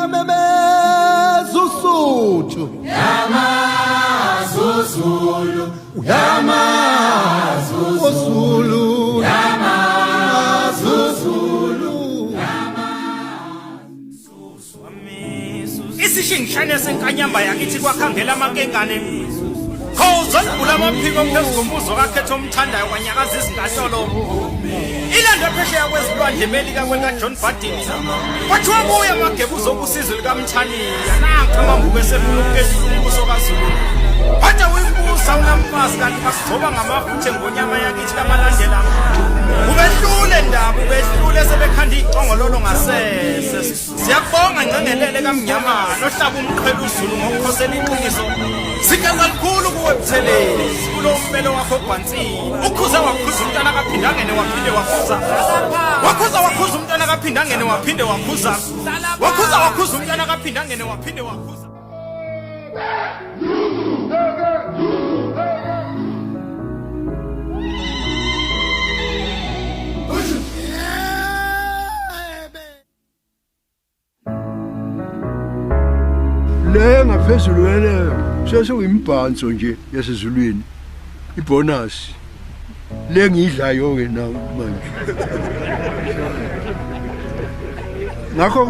Uyamezusuthu Yamazulu Zulu Isishingishane senkanyamba yakithi kwakhangela amankengane khawuzolivula amaphiko phezu ngombuzo kakhetho omthandayo kwanyakaza izinkantolo ilando phesheya kwezilwandle emelika kwenkaJohn Badini kwathiwa buye amagebuzo obusizwe likamthaniya nanka amambuku esefuna ukuketshula umbuso kaZulu wathi uyimbusa unamfazi kanti basigcoba ngamafutha engonyama yakithi kamalandela ubehlule ndaba ubehlule sebekhanda icongololo ngasese siyabonga ngcengelele kamnyama nohlaba umqhele uZulu ngokukhosela iqiniso sikhaza likhulu kuwe Butheleli kulo umbelo wakho Gwansini ukhuza wakhuza umntana kaphindangene waphinde wakhuza wakhuza umntana kaphindangene waphinde wakhuza wakhuza umntana kaphindangene waphinde wakhuza le ngaphezulu kweleyo sesuyimibhanso nje yasezulwini ibonus le ngidlayo ke na manje ngakho